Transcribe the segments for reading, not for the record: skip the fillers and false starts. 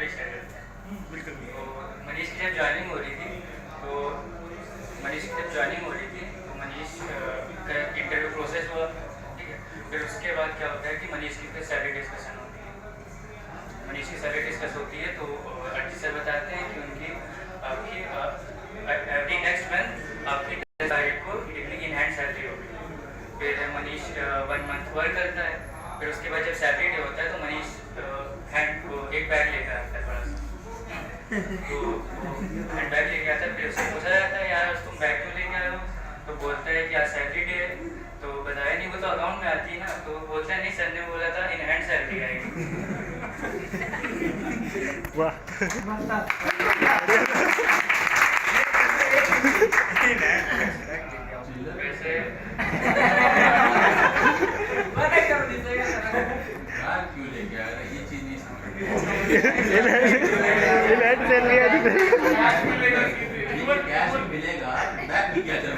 Establish कर देते हैं। बिल्कुल। तो मनीष की जब ज्वाइनिंग हो रही थी तो मनीष का इंटरव्यू प्रोसेस हुआ, ठीक है। फिर उसके बाद क्या होता है कि मनीष की फिर सैलरी डिस्कशन होती है। मनीष की सैलरी डिस्कस होती है तो अर्जी सर बताते हैं कि उनकी आपकी एवरी नेक्स्ट मंथ आपकी 10 तारीख को इन हैंड सैलरी होगी। फिर मनीष 1 मंथ वर्क करता है। फिर उसके बाद जब सैलरी डे होता है तो मनीष एक बैग लेकर आता है बड़ा सा। तो हैंड बैग लेके आता है। फिर उससे पूछा जाता है यार तुम बैग क्यों लेके आए हो? तो बोलता है कि आज सैलरी डे है। तो बताया नहीं, वो तो अकाउंट में आती है ना। तो बोलता है नहीं, सर ने बोला था इन हैंड सैलरी आएगी। वाह वैसे क्यों लेके आ रहे, ये चीज नहीं समझ कैश मिलेगा, बैग भी क्या ज़्यादा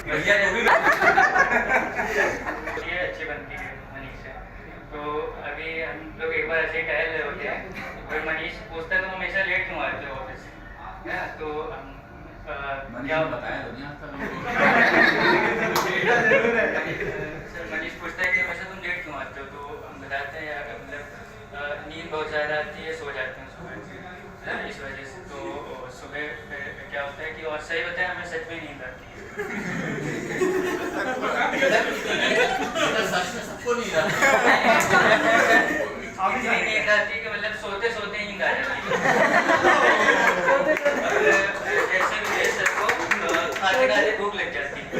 भैया जो भी ये अच्छी बनती है मनीष से। तो अभी हम लोग एक बार ऐसे ही टहल रहे होते हैं, फिर मनीष पूछता है तुम हमेशा लेट क्यों आते हो ऑफिस से, है ना? तो क्या बताया दुनिया सर मनीष पूछता है कि हमेशा तुम लेट क्यों आते हो? तो हम बताते हैं यार मतलब नींद बहुत ज़्यादा आती है, सो जाते हैं सुबह, इस वजह से। तो सुबह क्या होता है कि, और सही बताया हमें सच में नींद आती है। सबको नहीं रहा इतनी नींद आती है कि मतलब सोते सोते नींद आ जाती है। जैसे भी सर को खाते खाते भूख लग जाती है।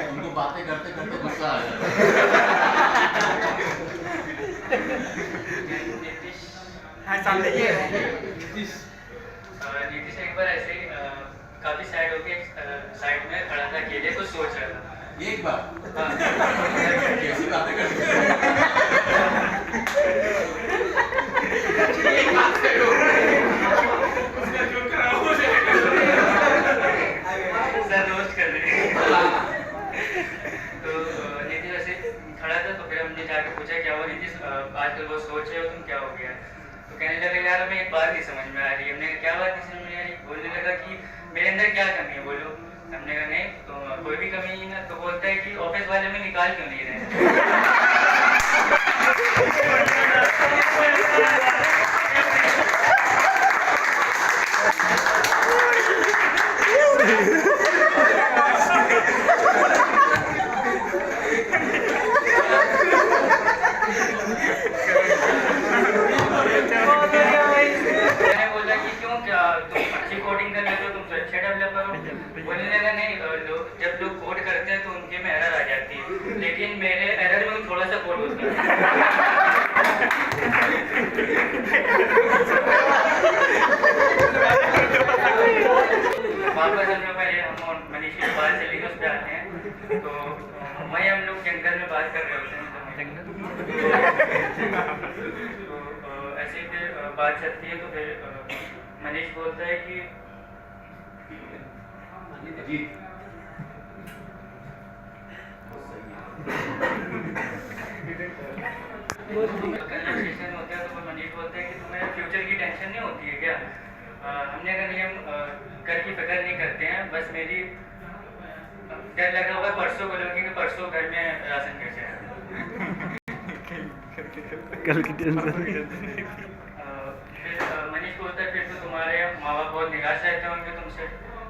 उनको बातें करते करते गुस्सा आ जाता है। नीतीश एक बार ऐसे ही काफी सैड होके साइड में खड़ा था, अकेले कुछ सोच रहा था। एक बार कैसी बातें करते सर रोस्ट कर रहे हैं। तो नीतीश ऐसे खड़ा था, तो फिर हमने जाके पूछा क्या हुआ नीतीश, आजकल बहुत सोच रहे हो तुम, क्या हो गया? तो कहने लगा यार हमें एक बात नहीं समझ में आ रही है। हमने कहा क्या बात नहीं समझ में आ रही? बोलने लगा कि मेरे अंदर क्या कमी है बोलो। हमने कहा नहीं तो कोई भी कमी नहीं है। तो बोलता है कि ऑफिस वाले में निकाल क्यों नहीं रहे? मैंने बोला कि क्यों, क्या तुम अच्छी कोडिंग कर लेते हो, तुम तो अच्छे डेवलपर हो? बोलने लगा नहीं, जब लोग कोड करते हैं तो उनके में एरर आ जाती है, लेकिन मेरे एरर में थोड़ा सा कोड होता है। वापस हम लोग मनीष की बात चली उस पर आते हैं। तो वही हम लोग जंगल में बात कर रहे होते हैं। तो ऐसे ही फिर बात चलती है। तो फिर मनीष बोलता है कि कन्वर्सेशन होता है। तो मनीष बोलता है कि तुम्हें फ्यूचर की टेंशन नहीं होती है क्या? हमने कहा नहीं, हम घर की फिक्र नहीं करते हैं, बस मेरी डर लगा हुआ है परसों बोलोगे कि परसों घर में राशन कैसे है। कल की टेंशन। फिर मनीष बोलता है फिर तो तुम्हारे माँ बाप बहुत निराश रहते होंगे तुमसे।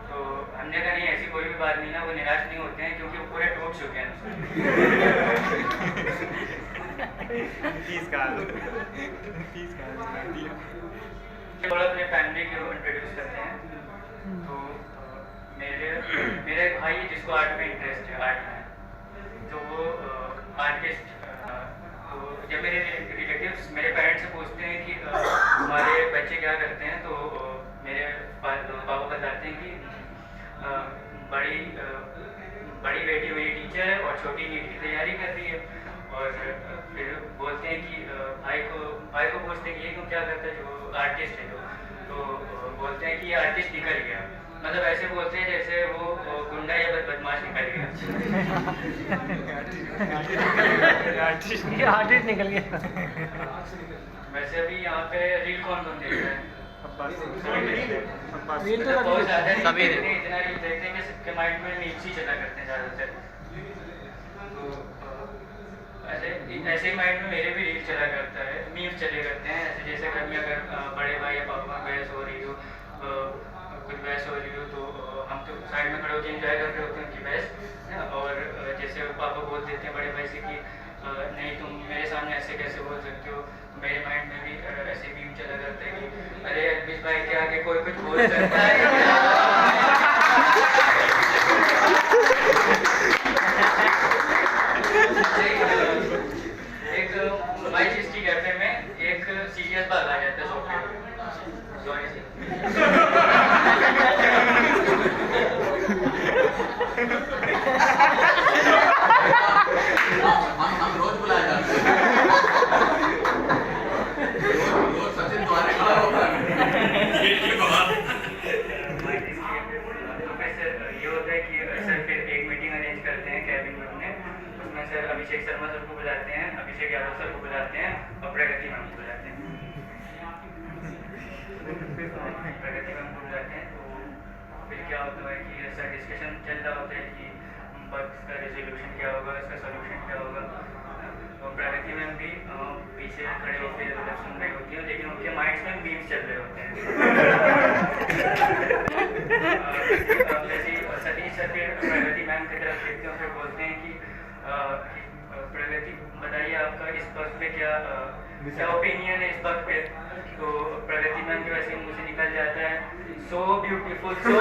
तो हमने कहा नहीं, ऐसी कोई भी बात नहीं ना, वो निराश नहीं होते हैं क्योंकि वो पूरे टूट चुके हैं। थोड़ा अपने फैमिली को इंट्रोड्यूस करते हैं। तो मेरा एक भाई है जिसको आर्ट में इंटरेस्ट है, आर्ट में। तो वो आर्टिस्ट। तो जब मेरे रिलेटिव्स मेरे पेरेंट्स से पूछते हैं कि हमारे बच्चे क्या करते हैं, तो मेरे पापा बताते हैं कि बड़ी बेटी मेरी टीचर है और छोटी नीट की तैयारी कर रही है। और फिर बोलते हैं कि भाई को पूछ सोचते हैं कि ये क्यों क्या करता है जो आर्टिस्ट है जो, तो बोलते हैं कि ये आर्टिस्ट निकल गया, मतलब ऐसे बोलते हैं जैसे वो गुंडा या बदमाश निकल गया। ये आर्टिस्ट निकल गया। वैसे अभी यहाँ पे रील कौन कौन देख रहा है? रील तो बहुत ज़्यादा रील सभी देखते हैं, इतना रील देखते हैं कि सबके माइंड में मीम्स ही चला करते हैं ज़्यादातर। तो ऐसे ऐसे ही माइंड में मेरे भी रील चला करता है, मीम्स चले करते हैं। ऐसे जैसे घर में अगर बड़े भाई या पापा में बहस हो रही हो, कुछ बहस हो रही हो, तो हम तो साइड में खड़े होकर इंजॉय कर रहे होते हैं उनकी बहस, और जैसे पापा बोल देते हैं बड़े भाई से कि नहीं तुम मेरे सामने ऐसे कैसे बोल सकते हो, मेरे माइंड में भी ऐसे मीम चला करता है कि अरे अरबिज भाई के आगे कोई कुछ बोल सकता है क्या? एक माइक हिस्ट्री कैफे में एक सीरियस बात आ जाता है सॉफ्टवेयर, सॉरी हम रोज बुलाए जाते हैं। रोज सचिन द्वारे खड़ा होता है। तो फिर सर ये होता है कि सर फिर एक मीटिंग अरेंज करते हैं कैबिन में अपने, उसमें सर अभिषेक शर्मा सर को बुलाते हैं, अभिषेक यादव सर को बुलाते हैं और प्रगति मैम को बुलाते हैं। प्रगति मैम को बुलाते हैं तो फिर क्या होता है कि सर डिस्कशन चल रहा होता है कि बग्स का रेजोल्यूशन क्या होगा, इसका सोल्यूशन क्या होगा। तो प्रगति मैम भी पीछे खड़े होकर सुन रही होती है, लेकिन उनके माइंड्स में मीम्स चल रहे होते हैं। जैसे सतीश सर फिर प्रगति मैम की तरफ देखते हैं, फिर बोलते हैं कि प्रगति बताइए आपका इस वक्त पे क्या ओपिनियन है इस वक्त पे। तो प्रगति मैम के वैसे मुझे निकल जाता है सो ब्यूटीफुल, सो